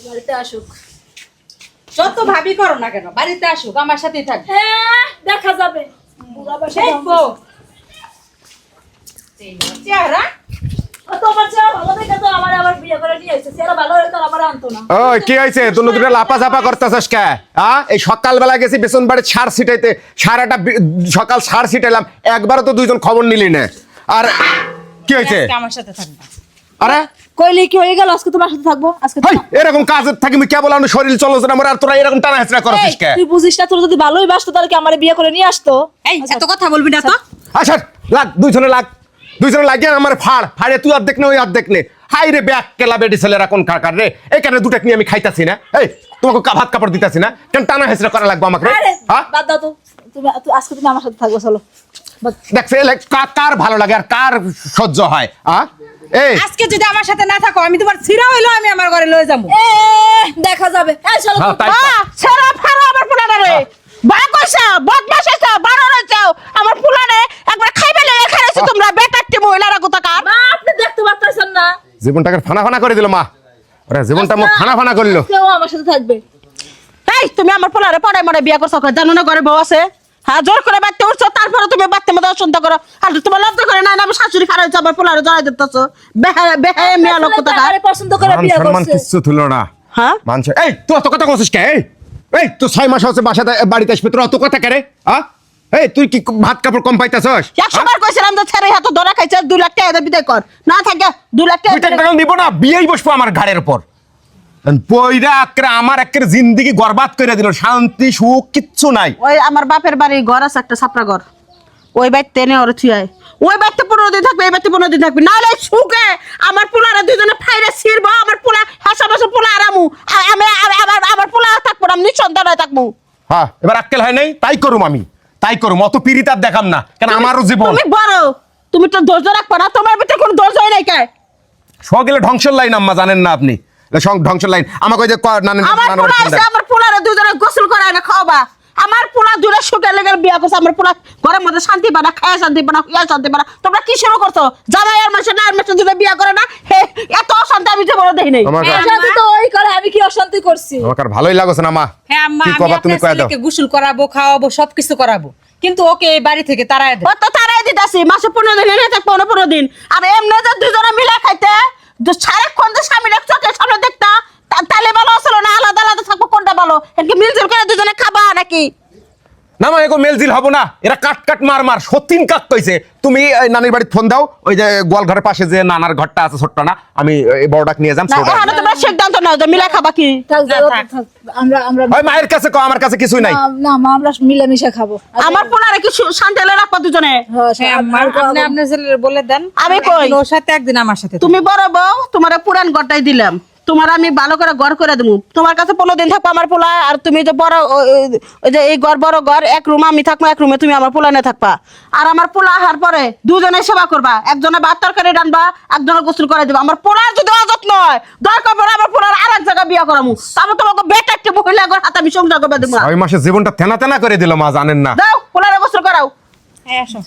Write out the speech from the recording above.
বাড়িতে আসুক। যত ভাবি করো না কেন বাড়িতে আসুক আমার সাথেই থাক। হ্যাঁ দেখা যাবে। বুড়া বয়সে দেখবো চেহারা তোমার চেহারা ভালো দেখে তো আমার আবার বিয়ে করে নিয়ে এসেছে। চেহারা ভালো হলে তো আমার আনতো না। ওই কি হয়েছে তুই দুটো লাপা চাপা করতেছস কে? এই সকালবেলা গেছি বেসন বাড়ি সার ছিটাইতে, সারাটা সকাল সার ছিটাইলাম, একবারও তো দুইজন খবর নিলি না। আর কি হয়েছে? আজকে আমার সাথে থাকবা। আরে কইলি কি হয়ে গেল? আজকে তোমার সাথে থাকবো। আজকে হাই এরকম কাজ থাকি আমি কেবল আমার শরীর চলছে না, আর তোরা এরকম টানা হেঁচড়া করছিস কে? তুই বুঝিস না, তোর যদি ভালোই বাসতো তাহলে কি আমার বিয়ে করে নিয়ে আসতো? এই এত কথা বলবি না তো। আচ্ছা লাগ দুইজনে লাগিয়ে আমার ফাড়ে তুই অর্ধেক নে ওই অর্ধেক নে। হাই রে ব্যাগ কেলা বেডি ছেলেরা কোন কারকার রে, এইখানে দুটাক নিয়ে আমি খাইতাছি না। এই তোমাকে ভাত কাপড় দিতাছি না কেন? টানা হেঁচড়া করা লাগবে আমাকে? আরে হ্যাঁ বাদ দাও তো। আজকে তুমি আমার সাথে থাকবো, চলো। দেখছে কার ভালো লাগে আর কার সহ্য হয়? এই আজকে যদি আমার সাথে না থাকো আমি তোমার ছিড়া হইলো আমি আমার ঘরে লয়ে যাবো। দেখা যাবে। এই চলো। হ্যাঁ, তাই তো। সারা ফারো আমার পোলারে রে বা কইছা বদমাশ আছে বারো রইছাও আমার পোলারে একবার খাইবে লয়ে খাইছো তোমরা বেটাট্টি মহিলারা কোথাকার। মা আপনি দেখতে পাচ্ছেন না? জীবনটাকে ফানা করে দিল মা। ওরে জীবনটা মুখ ফানা করলো। কেউ আমার সাথে থাকবে। এই তুমি আমার পোলারে পড়াই মরে বিয়া করছো জানো না ঘরে বউ আছে? হ্যাঁ জোর করে বাড়তে উঠছো তারপরে তুমি বাড়তে মধ্যে অসন্ত করো। আর তোমার লজ্জা করে না আমি শাশুড়ি খারাপ হয়েছে আমার পোলারে জড়াই দিতেছো বেহায় মেয়া লোক কোথাকার। আরে পছন্দ করে বিয়ে সম্মান করছে। কিচ্ছু তুলো না। হ্যাঁ মানুষ এই তুই অত কথা বলছিস কে? এই তুই 6 মাস হচ্ছে বাসাতে বাড়িতে আসবে, তোর অত কথা কে রে? এই তুই কি ভাত কাপড় কম পাইতাছস? 100 বার কইছিলাম যে ছেড়ে হাতে ধরা খাইছে 2 লাখ টাকা দিয়ে বিদায় কর না থাকে 2 লাখ তুই টাকা টাকা নিব না, বিয়েই বসবো আমার ঘাড়ের উপর। পয়রা আক্রে আমার একের জিন্দেগি বরবাদ করে দিল, শান্তি সুখ কিচ্ছু নাই। ওই আমার বাপের বাড়ি ঘর আছে একটা ছাপড়া ঘর, ওই বাড়িতে এনে ওর থুয়াই ওই বাড়িতে 15 দিন থাকবে এই বাড়িতে 15 দিন থাকবে নাহলে সুখে আমার পোলারে দুজনে ফাইরে ছিড়বো আমার পোলা হাসা বসে পোলা আরামু আমি আমার পোলা থাকবো না আমি নিঃসন্তান হয়ে থাকবো। হ্যাঁ এবার আক্কেল হয় নাই, তাই করুম আমি, তাই করুম। অত পিরিত আর দেখাম না কেন, আমারও জীবন। তুমি বড় তুমি তো ধৈর্য রাখবা না, তোমার ভিতরে কোনো ধৈর্য নাই কে? সগেলে ধ্বংসের লাইন আম্মা জানেন না আপনি? ধ্বংসের লাইন আমাকে ওই যে আমার পোলা আছে আমার পোলারে দুজনে গোসল করায় না খাওয়াবা। আমার পোলা দূরে সুখে লেগে বিয়া করছে আমার পোলা ঘরের মধ্যে শান্তি পানা খায় শান্তি পানা ইয়া শান্তি পানা। তোমরা কি শুরু করছো? জামাই আর মাসে না আর মাসে দুটো বিয়া করে না এত অশান্তি আমি যে বড় দেখি নাই। অশান্তি তো ওই করে, আমি কি অশান্তি করছি? আমার ভালোই লাগছে না মা। হ্যাঁ আম্মা কি আমি কবা তুমি আপনার কয়ে দাও। ছেলেকে গোসল করাবো খাওয়াবো সবকিছু করাবো কিন্তু ওকে এই বাড়ি থেকে তাড়ায় দেয়। ও তো তারাই দিতাছি মাসে 15 দিন এনে থাকবো 15 দিন আর এমনি যে দুজনে মিলে খাইতে সারাক্ষণ যে স্বামীর চোখের সামনে দেখতা তাহলে ভালো আসলো না আলাদা আলাদা থাকবো কোনটা ভালো? এনকি মিলজুল করে দুজনে খাবা নাকি? না মা এগো মেলজিল হবো না, এরা কাট মার সত্যিন কাক কইছে। তুমি নানির বাড়ি ফোন দাও, ওই যে গোয়াল ঘরের পাশে যে নানার ঘরটা আছে ছোট্ট না, আমি এই বড়টাক নিয়ে যাম। না এখানে তোমরা সিদ্ধান্ত নাও যে মিলে খাবা কি? থাক যাও, থাক। আমরা ওই মায়ের কাছে কও, আমার কাছে কিছুই নাই। না মা আমরা মিলেমিশে খাবো। আমার পোলারে কি শান্তি হলে রাখবা দুজনে? হ্যাঁ আম্মা আপনি আপনার ছেলের বলে দেন আমি কই? একদিন ওর সাথে একদিন আমার সাথে তুমি বড় বউ তোমার পুরান ঘরটাই দিলাম, তোমার আমি ভালো করে ঘর করে দেবো। তোমার কাছে 15 দিন থাকবো আমার পোলা আর তুমি যে বড় ওই যে এই ঘর বড় ঘর এক রুম আমি থাকবো এক রুমে তুমি আমার পোলা নিয়ে থাকবা। আর আমার পোলা আহার পরে দুজনে সেবা করবা, একজনে ভাত তরকারি রান্না একজনে গোসল করে দিবা। আমার পোলার যদি অযত্ন নয় দরকার পড়ে আমার পোলার আর এক জায়গায় বিয়ে করামু, তারপর তোমাকে বেটা একটা মহিলা ঘর হাতে আমি সংসার করবে দেবো। 6 মাসে জীবনটা থেনা করে দিল মা, জানেন না? দাও পোলারে গোসল করাও। হ্যাঁ আসো।